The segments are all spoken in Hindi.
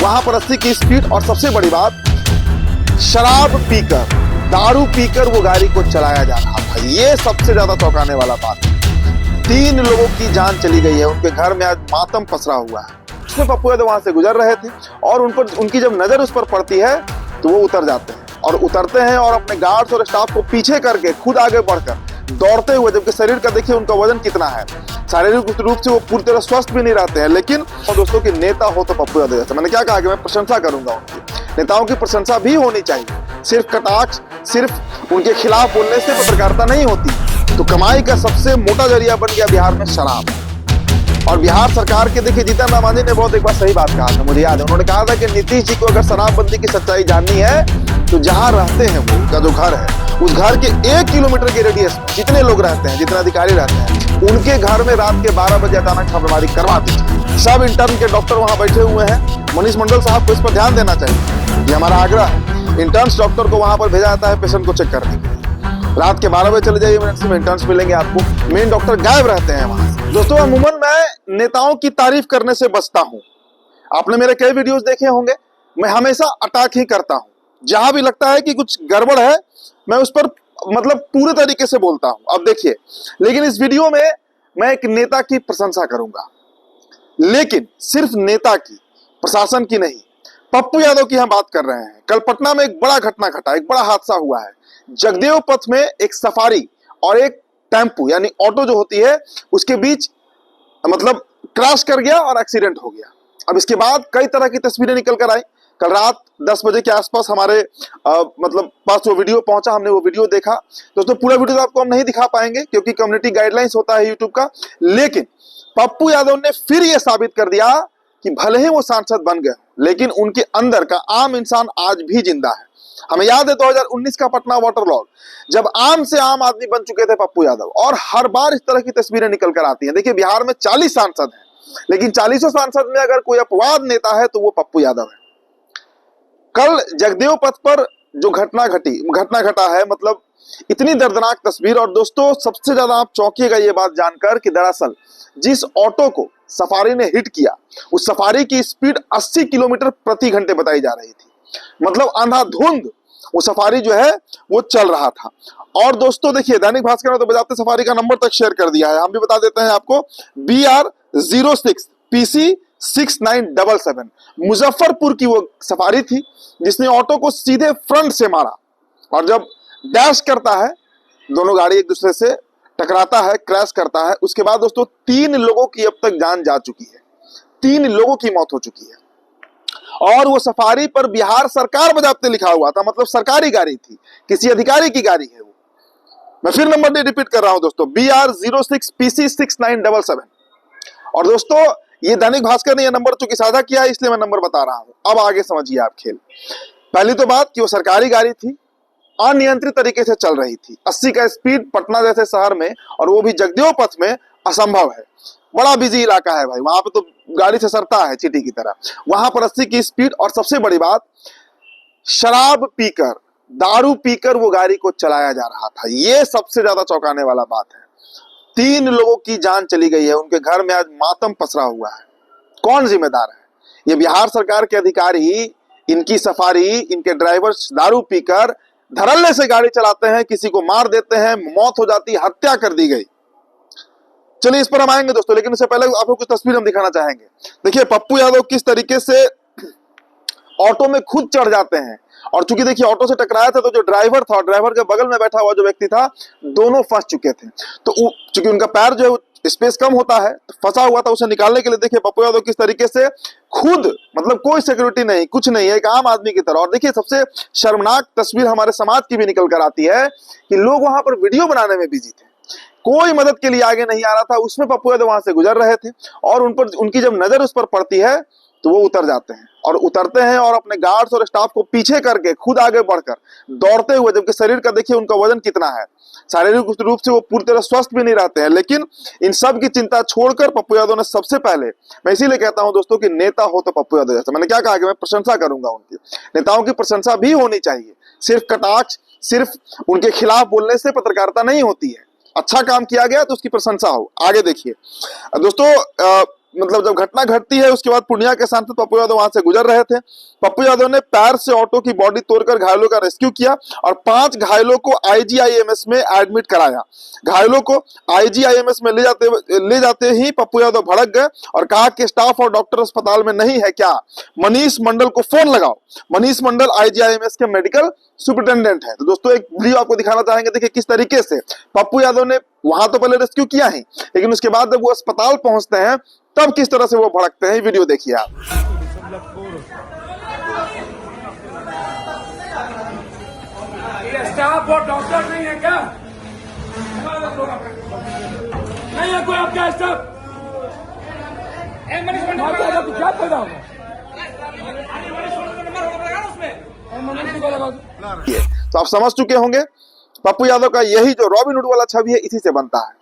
वहां पर 80 की स्पीड, और सबसे बड़ी बात शराब पीकर, दारू पीकर वो गाड़ी को चलाया जा रहा था। ये सबसे ज्यादा चौंकाने वाला बात है। 3 लोगों की जान चली गई है, उनके घर में आज मातम पसरा हुआ है। उसमें पप्पू यादव वहां से गुजर रहे थे और उन पर उनकी जब नजर उस पर पड़ती है तो वो उतर जाते हैं और उतरते हैं और अपने गार्ड्स और स्टाफ को पीछे करके खुद आगे बढ़कर दौड़ते हुए, जबकि शरीर का देखिए उनका वजन कितना है, शारीरिक रूप से वो पूरी तरह स्वस्थ भी नहीं रहते हैं। लेकिन दोस्तों की नेता हो तो पप्पू यादव जैसा, मैंने क्या कहा कि मैं प्रशंसा करूंगा उनकी। नेताओं की प्रशंसा भी होनी चाहिए, सिर्फ कटाक्ष, सिर्फ उनके खिलाफ बोलने से पत्रकारिता नहीं होती। तो कमाई का सबसे मोटा जरिया बन गया बिहार में शराब। और बिहार सरकार के देखिए जीतन राम मांझी ने बहुत एक बार सही बात कहा था, मुझे याद है। उन्होंने कहा था कि नीतीश जी को अगर शराबबंदी की सच्चाई जाननी है तो जहां रहते हैं वो उनका जो घर है, उस घर के 1 किलोमीटर के रेडियस में जितने लोग रहते हैं, जितने अधिकारी रहते हैं, उनके घर में रात के 12 बजे अचानक छापेमारी करवा दीजिए। सब इंटर्न के डॉक्टर वहां बैठे हुए हैं। मनीष मंडल साहब को इस पर ध्यान देना चाहिए, ये हमारा आग्रह है। इंटर्न्स डॉक्टर को वहां पर भेजा जाता है पेशेंट को चेक करने के लिए। रात के 12 बजे चले जाइए, में इंटर्न्स मिलेंगे आपको। मेन डॉक्टर गायब रहते हैं वहां से। दोस्तों, अमूमन मैं नेताओं की तारीफ करने से बचता हूं। आपने मेरे कई वीडियोस देखे होंगे, मैं हमेशा अटैक ही करता हूं। जहां भी लगता है कि कुछ गड़बड़ है, मैं उस पर मतलब पूरे तरीके से बोलता हूं। अब देखिए, लेकिन इस वीडियो में मैं एक नेता की प्रशंसा करूंगा, लेकिन सिर्फ नेता की, प्रशासन की नहीं। पप्पू यादव की हम बात कर रहे हैं। कल पटना में एक बड़ा घटना घटा, एक बड़ा हादसा हुआ है। जगदेव पथ में एक सफारी और एक टेम्पू यानी ऑटो जो होती है उसके बीच मतलब क्रैश कर गया और एक्सीडेंट हो गया। अब इसके बाद कई तरह की तस्वीरें निकल कर आई। कल रात 10 बजे के आसपास हमारे मतलब पास वो वीडियो पहुंचा, हमने वो वीडियो देखा। दोस्तों, पूरा वीडियो तो आपको हम नहीं दिखा पाएंगे क्योंकि कम्युनिटी गाइडलाइंस होता है यूट्यूब का। लेकिन पप्पू यादव ने फिर ये साबित कर दिया कि भले ही वो सांसद बन गए, लेकिन उनके अंदर का आम इंसान आज भी जिंदा है। हमें याद है 2019 का पटना वाटर लॉग, जब आम से आम आदमी बन चुके थे पप्पू यादव, और हर बार इस तरह की तस्वीरें निकल कर आती हैं। देखिए, बिहार में 40 सांसद हैं, लेकिन 40 सांसद में अगर कोई अपवाद नेता है तो वो पप्पू यादव है। कल जगदेव पथ पर जो घटना घटा है, मतलब इतनी दर्दनाक तस्वीर। और दोस्तों, सबसे ज्यादा आप चौंकिएगा ये बात जानकर कि दरअसल जिस ऑटो को सफारी ने हिट किया, उस सफारी की स्पीड 80 किलोमीटर प्रति घंटे बताई जा रही थी। मतलब अंधाधुंध वो सफारी जो है वो चल रहा था। और दोस्तों देखिए, दैनिक भास्कर ने तो बजाते सफारी का नंबर तक शेयर कर दिया है। हम भी बता देते हैं आपको, BR06 PC 6977 मुजफ्फरपुर की वो सफारी थी जिसने ऑटो को सीधे फ्रंट से मारा। और जब डैश करता है, दोनों गाड़ी एक दूसरे से टकराता है, क्रैश करता है। उसके बाद दोस्तों 3 लोगों की अब तक जान जा चुकी है, 3 लोगों की मौत हो चुकी है। और वो सफारी पर बिहार सरकार बजाते लिखा हुआ था, मतलब सरकारी गाड़ी थी, किसी अधिकारी की गाड़ी है वो। मैं फिर नंबर रिपीट कर रहा हूं दोस्तों, BR06 PC 6977। और दोस्तों, ये दैनिक भास्कर ने यह नंबर चूंकि साझा किया है, इसलिए मैं नंबर बता रहा हूं। अब आगे समझिए आप खेल। पहली तो बात कि वो सरकारी गाड़ी थी, अनियंत्रित तरीके से चल रही थी। 80 का स्पीड पटना जैसे शहर में, और वो भी जगदेव पथ में, असंभव है। बड़ा बिजी इलाका है भाई, वहां पे तो गाड़ी से सरता है चींटी की तरह। वहां पर 80 की स्पीड, और सबसे बड़ी बात शराब पीकर, दारू पीकर वो गाड़ी को चलाया जा रहा था। ये सबसे ज्यादा चौंकाने वाला बात है। 3 लोगों की जान चली गई है, उनके घर में आज मातम पसरा हुआ है। कौन जिम्मेदार है? ये बिहार सरकार के अधिकारी, इनकी सफारी, इनके ड्राइवर दारू पीकर धड़ल्ले से गाड़ी चलाते हैं, किसी को मार देते हैं, मौत हो जाती, हत्या कर दी गई। चलिए इस पर हम आएंगे दोस्तों, लेकिन उससे पहले आपको कुछ तस्वीर हम दिखाना चाहेंगे। देखिए पप्पू यादव किस तरीके से ऑटो में खुद चढ़ जाते हैं। और चूंकि देखिए ऑटो से टकराया था तो जो ड्राइवर था और ड्राइवर के बगल में बैठा हुआ जो व्यक्ति था, दोनों फंस चुके थे। तो चूंकि उनका पैर जो है स्पेस कम होता है, फंसा हुआ था, उसे निकालने के लिए देखिए पप्पू यादव किस तरीके से खुद, मतलब कोई सिक्योरिटी नहीं, कुछ नहीं है, एक आम आदमी की तरह। और देखिए सबसे शर्मनाक तस्वीर हमारे समाज की भी निकल कर आती है कि लोग वहां पर वीडियो बनाने में बिजी थे, कोई मदद के लिए आगे नहीं आ रहा था। उसमें पप्पू यादव वहां से गुजर रहे थे और उन पर उनकी जब नजर उस पर पड़ती है तो वो उतर जाते हैं और उतरते हैं और अपने गार्ड्स और स्टाफ को पीछे करके खुद आगे बढ़कर दौड़ते हुए, जबकि शरीर का देखिए उनका वजन कितना है, शारीरिक रूप से वो पूरी तरह स्वस्थ भी नहीं रहते हैं। लेकिन इन सब की चिंता छोड़कर पप्पू यादव ने सबसे पहले, मैं इसीलिए कहता हूं दोस्तों कि नेता हो तो पप्पू यादव जैसा। मैंने क्या कहा कि मैं प्रशंसा करूंगा उनकी। नेताओं की प्रशंसा भी होनी चाहिए, सिर्फ कटाक्ष, सिर्फ उनके खिलाफ बोलने से पत्रकारिता नहीं होती है। अच्छा काम किया गया तो उसकी प्रशंसा हो। आगे देखिए दोस्तों, मतलब जब घटना घटती है उसके बाद पूर्णिया के सांसद पप्पू यादव वहां से गुजर रहे थे। पप्पू यादव ने पैर से ऑटो की बॉडी तोड़कर घायलों का रेस्क्यू किया और 5 घायलों को आईजीआईएमएस में एडमिट कराया। घायलों को आईजीआईएमएस में ले जाते ही पप्पू यादव भड़क गए और कहा कि स्टाफ और डॉक्टर अस्पताल में नहीं है क्या, मनीष मंडल को फोन लगाओ। मनीष मंडल आईजीआईएमएस के मेडिकल सुपरिटेंडेंट है। तो दोस्तों एक वीडियो आपको दिखाना चाहेंगे, देखिए किस तरीके से पप्पू यादव ने वहां तो पहले रेस्क्यू किया ही, लेकिन उसके बाद जब वो अस्पताल पहुंचते हैं तब किस तरह से वो भड़कते हैं। वीडियो देखिए आप। ये स्टाफ और डॉक्टर नहीं है क्या? नहीं है कोई आपका स्टाफ? तो क्या फायदा होगा? तो आप समझ चुके होंगे पप्पू यादव का यही जो रॉबिन हुड वाला छवि है इसी से बनता है।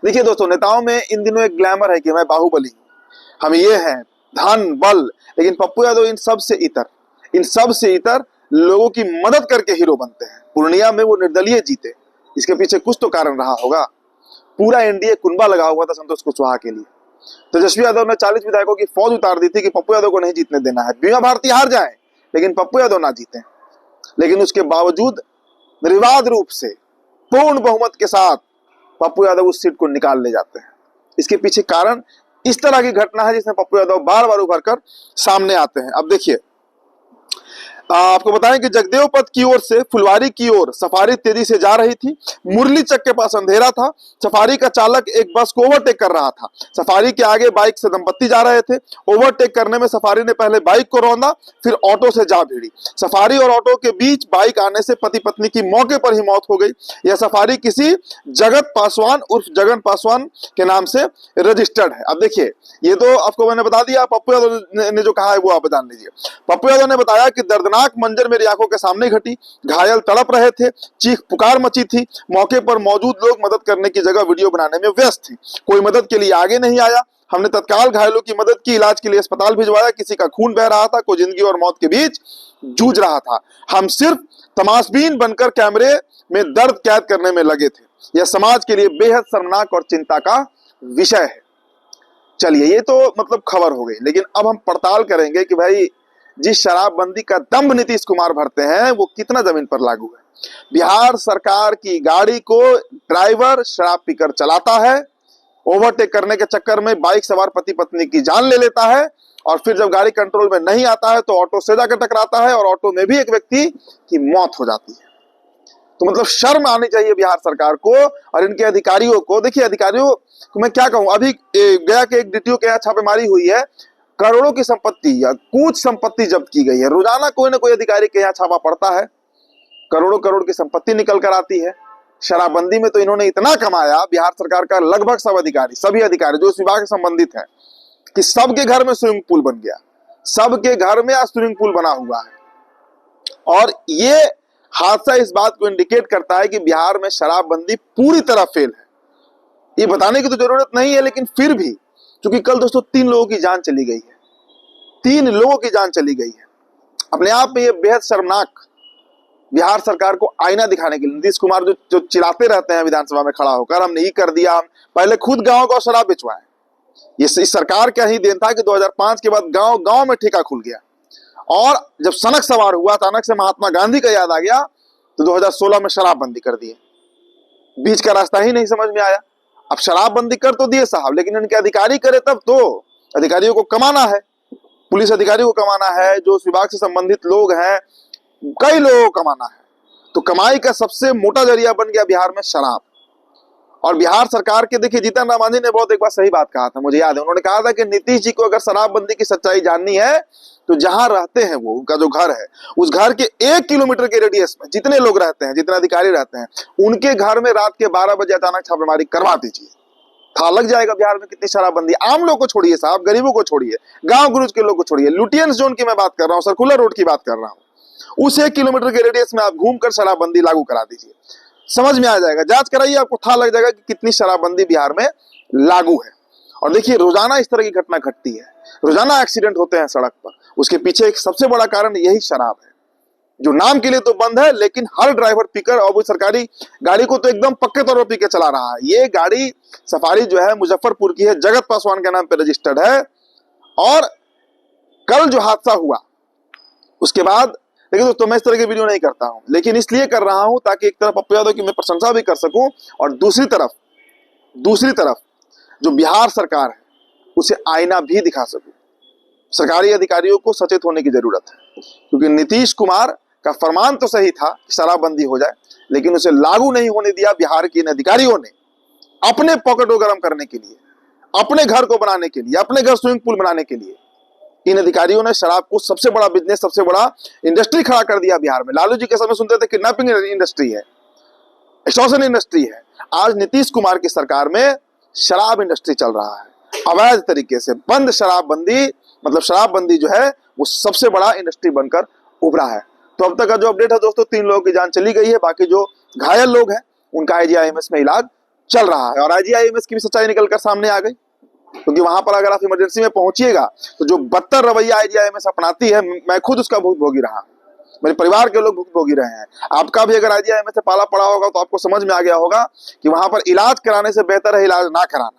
देखिए दोस्तों, नेताओं में इन दिनों एक ग्लैमर है कि मैं बाहुबली हूं, हम ये हैं, धन बल, लेकिन पप्पू यादव इन सब से इतर लोगों की मदद करके हीरो बनते हैं। पूर्णिया में वो निर्दलीय जीते, इसके पीछे कुछ तो कारण रहा होगा। पूरा एनडीए कुनबा लगा हुआ था संतोष कुशवाहा के लिए। तेजस्वी यादव ने 40 विधायकों की फौज उतार दी थी कि पप्पू यादव को नहीं जीतने देना है, बीमा भारती हार जाए लेकिन पप्पू यादव ना जीते। लेकिन उसके बावजूद निर्विवाद रूप से पूर्ण बहुमत के साथ पप्पू यादव उस सीट को निकाल ले जाते हैं। इसके पीछे कारण इस तरह की घटना है जिसमें पप्पू यादव बार बार उभर कर सामने आते हैं। अब देखिए, आपको बताएं कि जगदेव पथ की ओर से फुलवारी की ओर सफारी तेजी से जा रही थी। मुरली चक के पास अंधेरा था। सफारी का चालक एक बस को ओवरटेक कर रहा था। सफारी के आगे बाइक से दंपत्ति जा रहे थे। ओवरटेक करने में सफारी ने पहले बाइक को रौंदा, फिर ऑटो से जा भिड़ी। सफारी और ऑटो के बीच बाइक आने से पति पत्नी की मौके पर ही मौत हो गई। यह सफारी किसी जगत पासवान उर्फ जगन पासवान के नाम से रजिस्टर्ड है। अब देखिए, ये तो आपको मैंने बता दिया, पप्पू यादव ने जो कहा है वो आप जान लीजिए। पप्पू यादव ने बताया कि दर्दनाक मंजर मेरी आंखों के सामने घटी। घायल तड़प रहे थे, चीख पुकार मची थी। मौके पर मौजूद लोग मदद करने की जगह वीडियो बनाने में व्यस्त थे। कोई मदद के लिए आगे नहीं आया। हमने तत्काल घायलों की मदद की, इलाज के लिए अस्पताल भिजवाया। किसी का खून बह रहा था, कोई जिंदगी और मौत के बीच जूझ रहा था। हम सिर्फ तमाशबीन बनकर कैमरे में दर्द कैद करने में लगे थे। यह समाज के लिए बेहद शर्मनाक और चिंता का विषय है। चलिए, ये तो मतलब खबर हो गई, लेकिन अब हम पड़ताल करेंगे कि भाई जिस शराबबंदी का दंभ नीतीश कुमार भरते हैं वो कितना जमीन पर लागू है। बिहार सरकार की गाड़ी को ड्राइवर शराब पीकर चलाता है, ओवरटेक करने के चक्कर में बाइक सवार पति पत्नी की जान ले लेता है और फिर जब गाड़ी कंट्रोल में नहीं आता है तो ऑटो से जाकर टकराता है और ऑटो में भी एक व्यक्ति की मौत हो जाती है। तो मतलब शर्म आनी चाहिए बिहार सरकार को और इनके अधिकारियों को। देखिए, अधिकारियों को मैं क्या कहूं, अभी गया के एक डीटीओ के यहाँ छापेमारी हुई है, करोड़ों की संपत्ति या कुछ संपत्ति जब्त की गई है। रोजाना कोई ना कोई अधिकारी के यहाँ छापा पड़ता है, करोड़ों करोड़ की संपत्ति निकल कर आती है। शराबबंदी में तो इन्होंने इतना कमाया, बिहार सरकार का लगभग सभी अधिकारी जो इस विभाग से संबंधित है, कि सबके घर में स्विमिंग पूल बन गया। सबके घर में आज स्विमिंग पूल बना हुआ है। और ये हादसा इस बात को इंडिकेट करता है कि बिहार में शराबबंदी पूरी तरह फेल है। ये बताने की तो जरूरत नहीं है, लेकिन फिर भी क्योंकि कल दोस्तों 3 लोगों की जान चली गई है। 3 लोगों की जान चली गई है। अपने आप में ये बेहद शर्मनाक, बिहार सरकार को आईना दिखाने के लिए नीतीश कुमार जो चिल्लाते रहते हैं विधानसभा में खड़ा होकर, हमने ही कर दिया, हम पहले खुद गांव शराब बिचवाए। ये इस सरकार का ही देन था कि 2005 के बाद गांव गांव में ठेका खुल गया और जब सनक सवार हुआ, अचानक से महात्मा गांधी का याद आ गया तो 2016 में शराबबंदी कर दी। बीच का रास्ता ही नहीं समझ में आया। अब शराबबंदी कर तो दिए साहब, लेकिन इनके अधिकारी करे तब तो। अधिकारियों को कमाना है, पुलिस अधिकारियों को कमाना है, जो उस विभाग से संबंधित लोग हैं, कई लोगों को कमाना है। तो कमाई का सबसे मोटा जरिया बन गया बिहार में शराब। और बिहार सरकार के, देखिए जीतन राम मांझी ने बहुत एक बार सही बात कहा था, मुझे याद है। उन्होंने कहा था कि नीतीश जी को अगर शराबबंदी की सच्चाई जाननी है तो जहां रहते हैं वो, उनका जो घर है, उस घर के 1 किलोमीटर के रेडियस में जितने लोग रहते हैं, जितने अधिकारी रहते हैं, उनके घर में रात के 12 बजे अचानक छापेमारी करवा दीजिए। था लग जाएगा बिहार में कितनी शराबबंदी। आम लोग को छोड़िए साहब, गरीबों को छोड़िए, गांव गुरुज के लोग को छोड़िए, लुटियंस जोन की मैं बात कर रहा हूँ, सर्कुलर रोड की बात कर रहा हूँ। उस 1 किलोमीटर के रेडियस में आप घूमकर शराबबंदी लागू करा दीजिए, समझ में आ जाएगा। जांच कराइए, आपको था लग जाएगा कि कितनी शराबबंदी बिहार में लागू है। और देखिए, रोजाना इस तरह की घटना घटती है, रोजाना एक्सीडेंट होते हैं सड़क पर। उसके पीछे एक सबसे बड़ा कारण यही शराब है। जो नाम के लिए तो बंद है, लेकिन हर ड्राइवर पीकर और वो सरकारी गाड़ी को तो एकदम पक्के तौर पर पी के चला रहा है। ये गाड़ी सफारी जो है मुजफ्फरपुर की है, जगत पासवान के नाम पे रजिस्टर्ड है। और कल जो हादसा हुआ उसके बाद, लेकिन दोस्तों मैं इस तरह की वीडियो नहीं करता हूं, लेकिन इसलिए कर रहा हूं ताकि एक तरफ पप्पू यादव की मैं प्रशंसा भी कर सकूं और दूसरी तरफ जो बिहार सरकार है उसे आईना भी दिखा सकूं। सरकारी अधिकारियों को सचेत होने की जरूरत है, क्योंकि नीतीश कुमार का फरमान तो सही था कि शराबबंदी हो जाए, लेकिन उसे लागू नहीं होने दिया बिहार के इन अधिकारियों ने। अपने पॉकेट को गर्म करने के लिए, अपने घर को बनाने के लिए, अपने घर स्विमिंग पूल बनाने के लिए इन अधिकारियों ने शराब को सबसे बड़ा बिजनेस, सबसे बड़ा इंडस्ट्री खड़ा कर दिया बिहार में। लालू जी के समय सुनते थे किडनैपिंग इंडस्ट्री है, एक्सटॉर्शन इंडस्ट्री है। आज नीतीश कुमार की सरकार में शराब इंडस्ट्री चल रहा है अवैध तरीके से। बंद शराबबंदी, मतलब शराबबंदी जो है वो सबसे बड़ा इंडस्ट्री बनकर उभरा है। तो अब तक का जो अपडेट है दोस्तों, 3 लोगों की जान चली गई है, बाकी जो घायल लोग हैं उनका IGIMS में इलाज चल रहा है। और IGIMS की भी सच्चाई निकलकर सामने आ गई, क्योंकि वहां पर अगर आप इमरजेंसी में पहुंचिएगा तो जो बदतर रवैया IGIMS अपनाती है, मैं खुद उसका भुगतभोगी रहा, मेरे परिवार के लोग भुगतभोगी रहे हैं। आपका भी अगर IGIMS से पाला पड़ा होगा तो आपको समझ में आ गया होगा कि वहां पर इलाज कराने से बेहतर है इलाज ना कराना।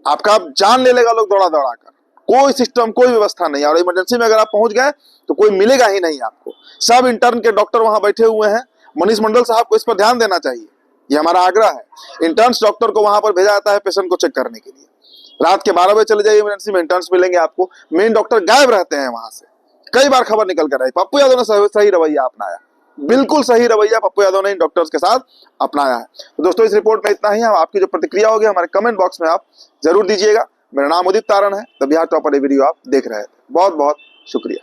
आपका जान ले लेगा लोग दौड़ा दौड़ा कर, कोई सिस्टम, कोई व्यवस्था नहीं है। और इमरजेंसी में अगर आप पहुंच गए तो कोई मिलेगा ही नहीं आपको। सब इंटर्न के डॉक्टर वहां बैठे हुए हैं। मनीष मंडल साहब को इस पर ध्यान देना चाहिए, ये हमारा आग्रह है। इंटर्न्स डॉक्टर को वहां पर भेजा जाता है पेशेंट को चेक करने के लिए। रात के 12 बजे चले जाइए इमरजेंसी में, इंटर्न्स मिलेंगे आपको। मेन डॉक्टर गायब रहते हैं वहां से। कई बार खबर निकल कर आई। पप्पू यादव ने सही रवैया अपनाया, बिल्कुल सही रवैया पप्पू यादव ने इन डॉक्टर्स के साथ अपनाया है। तो दोस्तों इस रिपोर्ट में इतना ही है। आपकी जो प्रतिक्रिया होगी हमारे कमेंट बॉक्स में आप जरूर दीजिएगा। मेरा नाम उदित तारण है, द बिहार टॉपर वीडियो आप देख रहे थे। बहुत बहुत शुक्रिया।